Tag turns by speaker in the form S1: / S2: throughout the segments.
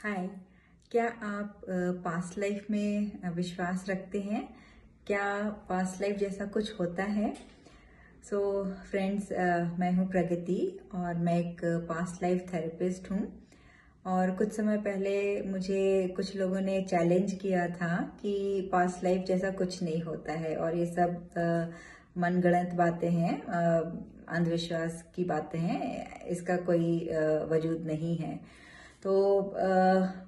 S1: हाय। क्या आप past life में विश्वास रखते हैं? क्या पास्ट लाइफ जैसा कुछ होता है? सो फ्रेंड्स, मैं हूँ प्रगति और मैं एक पास्ट लाइफ थेरेपिस्ट हूँ। और कुछ समय पहले मुझे कुछ लोगों ने चैलेंज किया था कि पास्ट लाइफ जैसा कुछ नहीं होता है और ये सब मनगढ़ंत बातें हैं, अंधविश्वास की बातें हैं, इसका कोई वजूद नहीं है। तो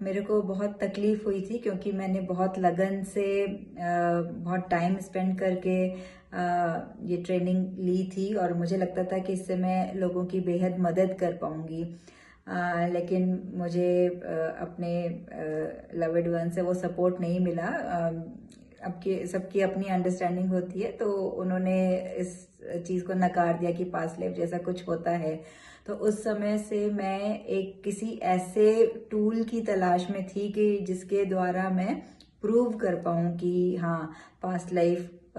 S1: मेरे को बहुत तकलीफ हुई थी क्योंकि मैंने बहुत लगन से बहुत टाइम स्पेंड करके ये ट्रेनिंग ली थी और मुझे लगता था कि इससे मैं लोगों की बेहद मदद कर पाऊंगी। लेकिन मुझे अपने लव्ड वन से वो सपोर्ट नहीं मिला। अब की सबकी अपनी अंडरस्टैंडिंग होती है, तो उन्होंने इस चीज़ को नकार दिया कि पास्ट लाइफ जैसा कुछ होता है। तो उस समय से मैं एक किसी ऐसे टूल की तलाश में थी कि जिसके द्वारा मैं प्रूव कर पाऊँ कि हाँ, पास्ट लाइफ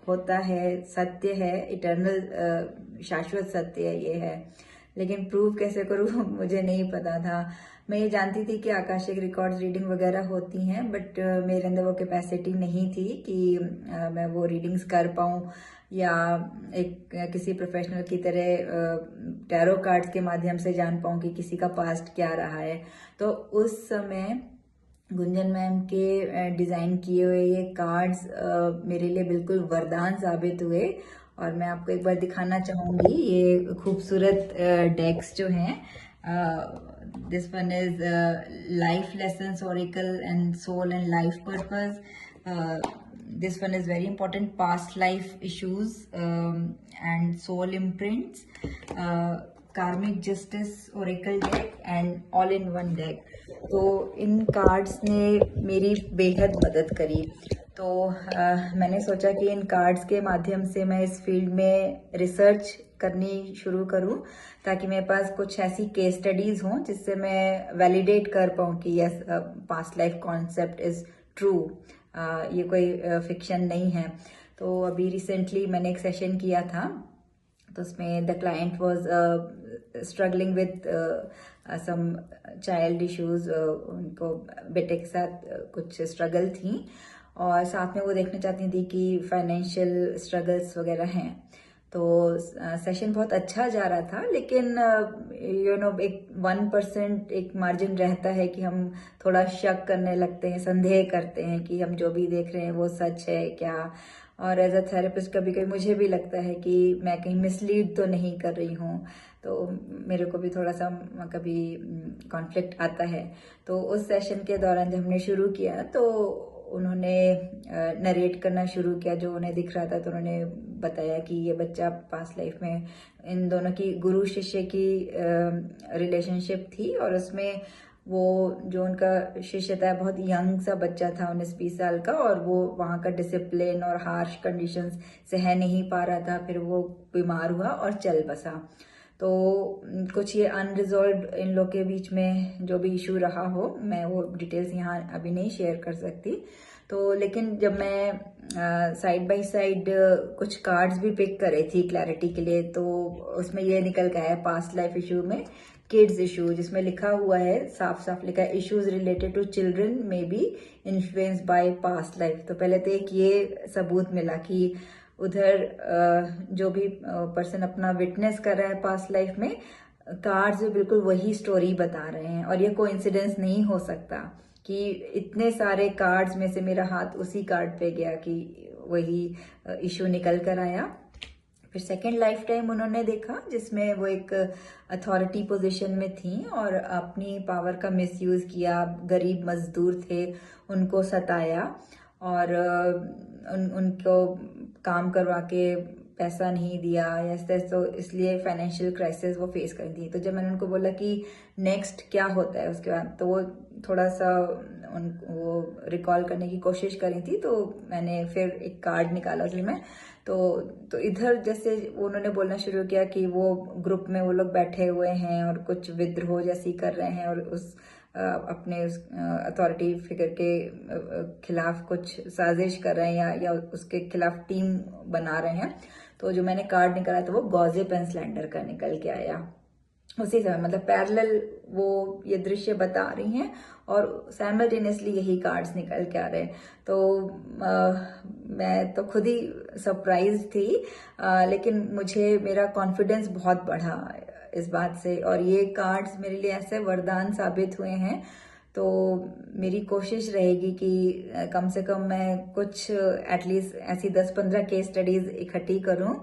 S1: होता है, सत्य है, इटर्नल शाश्वत सत्य है, ये है। लेकिन प्रूव कैसे करूँ मुझे नहीं पता था। मैं ये जानती थी कि आकाशिक रिकॉर्ड्स रीडिंग वगैरह होती हैं, बट मेरे अंदर वो कैपेसिटी नहीं थी कि मैं वो रीडिंग्स कर पाऊँ या एक किसी प्रोफेशनल की तरह टैरो कार्ड्स के माध्यम से जान पाऊँ कि किसी का पास्ट क्या रहा है। तो उस समय गुंजन मैम के डिज़ाइन किए हुए ये कार्ड्स मेरे लिए बिल्कुल वरदान साबित हुए। और मैं आपको एक बार दिखाना चाहूँगी ये खूबसूरत डेक्स जो हैं। This one is life lessons oracle and soul and life purpose. this one is very important, past life issues and soul imprints, karmic justice oracle deck and all in one deck। तो इन cards ने मेरी बेहद मदद करी। तो मैंने सोचा कि इन कार्ड्स के माध्यम से मैं इस फील्ड में रिसर्च करनी शुरू करूं ताकि मेरे पास कुछ ऐसी केस स्टडीज हों जिससे मैं वैलिडेट कर पाऊं कि yes, past life concept is true, ये कोई फिक्शन नहीं है। तो अभी रिसेंटली मैंने एक सेशन किया था, तो उसमें the client was struggling with some child issues. उनको बेटे के साथ कुछ स्ट्रगल थी और साथ में वो देखना चाहती थी कि फाइनेंशियल स्ट्रगल्स वगैरह हैं। तो सेशन बहुत अच्छा जा रहा था, लेकिन एक 1% एक मार्जिन रहता है कि हम थोड़ा शक करने लगते हैं, संदेह करते हैं कि हम जो भी देख रहे हैं वो सच है क्या। और एज अ थेरेपिस्ट कभी कभी मुझे भी लगता है कि मैं कहीं मिसलीड तो नहीं कर रही हूँ, तो मेरे को भी थोड़ा सा कभी कॉन्फ्लिक्ट आता है। तो उस सेशन के दौरान जब हमने शुरू किया तो उन्होंने नरेट करना शुरू किया जो उन्हें दिख रहा था। तो उन्होंने बताया कि ये बच्चा पास्ट लाइफ में इन दोनों की गुरु शिष्य की रिलेशनशिप थी और उसमें वो जो उनका शिष्य था बहुत यंग सा बच्चा था, 19-20 साल का, और वो वहाँ का डिसिप्लिन और हार्श कंडीशंस सह नहीं पा रहा था। फिर वो बीमार हुआ और चल बसा। तो कुछ ये अनरिजॉल्व इन लोग के बीच में जो भी इशू रहा हो, मैं वो डिटेल्स यहाँ अभी नहीं शेयर कर सकती। तो लेकिन जब मैं साइड बाय साइड कुछ कार्ड्स भी पिक कर रही थी क्लैरिटी के लिए, तो उसमें ये निकल गया है पास्ट लाइफ इशू में किड्स इशू, जिसमें लिखा हुआ है, साफ साफ लिखा है, issues related to children may be influenced by past life. तो पहले तो एक ये सबूत मिला कि उधर जो भी पर्सन अपना विटनेस कर रहा है पास्ट लाइफ में, कार्ड्स भी बिल्कुल वही स्टोरी बता रहे हैं। और ये कोइंसिडेंस नहीं हो सकता कि इतने सारे कार्ड्स में से मेरा हाथ उसी कार्ड पे गया कि वही इशू निकल कर आया। फिर सेकेंड लाइफ टाइम उन्होंने देखा जिसमें वो एक अथॉरिटी पोजीशन में थी और अपनी पावर का मिसयूज किया, गरीब मजदूर थे उनको सताया और उनको काम करवा के पैसा नहीं दिया या तो इसलिए फाइनेंशियल क्राइसिस वो फेस कर दी। तो जब मैंने उनको बोला कि नेक्स्ट क्या होता है उसके बाद, तो वो थोड़ा सा वो रिकॉल करने की कोशिश करी थी। तो मैंने फिर एक कार्ड निकाला उसमें। तो इधर जैसे उन्होंने बोलना शुरू किया कि वो ग्रुप में वो लोग बैठे हुए हैं और कुछ विद्रोह जैसी कर रहे हैं और उस अपने उस अथॉरिटी फिगर के खिलाफ कुछ साजिश कर रहे हैं या उसके खिलाफ टीम बना रहे हैं। तो जो मैंने कार्ड निकाला था वो गॉजेप एंड स्लेंडर का निकल के आया। उसी समय मतलब पैरेलल वो ये दृश्य बता रही हैं और साइमल्टेनियसली यही कार्ड्स निकल के आ रहे हैं। तो मैं तो खुद ही सरप्राइज थी, लेकिन मुझे मेरा कॉन्फिडेंस बहुत बढ़ा इस बात से, और ये कार्ड्स मेरे लिए ऐसे वरदान साबित हुए हैं। तो मेरी कोशिश रहेगी कि कम से कम मैं कुछ एटलीस्ट ऐसी 10-15 केस स्टडीज इकट्ठी करूं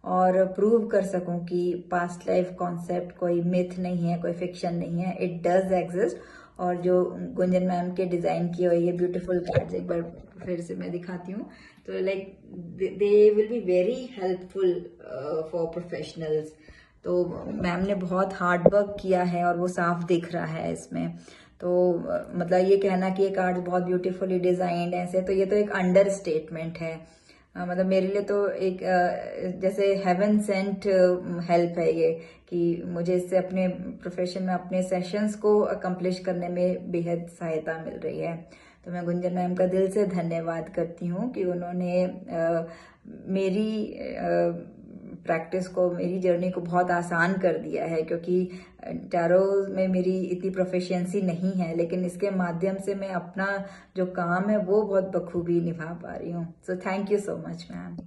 S1: और प्रूव कर सकूं कि पास्ट लाइफ कॉन्सेप्ट कोई मिथ नहीं है, कोई फिक्शन नहीं है, इट डज एग्जिस्ट। और जो गुंजन मैम के डिजाइन किए हुए ये ब्यूटीफुल कार्ड्स एक बार फिर से मैं दिखाती हूँ, तो like they will be very helpful for professionals. तो मैम ने बहुत हार्ड वर्क किया है और वो साफ दिख रहा है इसमें। तो मतलब ये कहना कि ये कार्ड्स बहुत ब्यूटीफुली डिजाइंड ऐसे, तो ये तो एक अंडर स्टेटमेंट है। मतलब मेरे लिए तो एक जैसे हेवन सेंट हेल्प है ये, कि मुझे इससे अपने प्रोफेशन में अपने सेशंस को अकम्प्लिश करने में बेहद सहायता मिल रही है। तो मैं गुंजन मैम का दिल से धन्यवाद करती हूँ कि उन्होंने मेरी प्रैक्टिस को, मेरी जर्नी को बहुत आसान कर दिया है, क्योंकि टैरो में मेरी इतनी प्रोफिशिएंसी नहीं है, लेकिन इसके माध्यम से मैं अपना जो काम है वो बहुत बखूबी निभा पा रही हूँ। So thank you so much ma'am.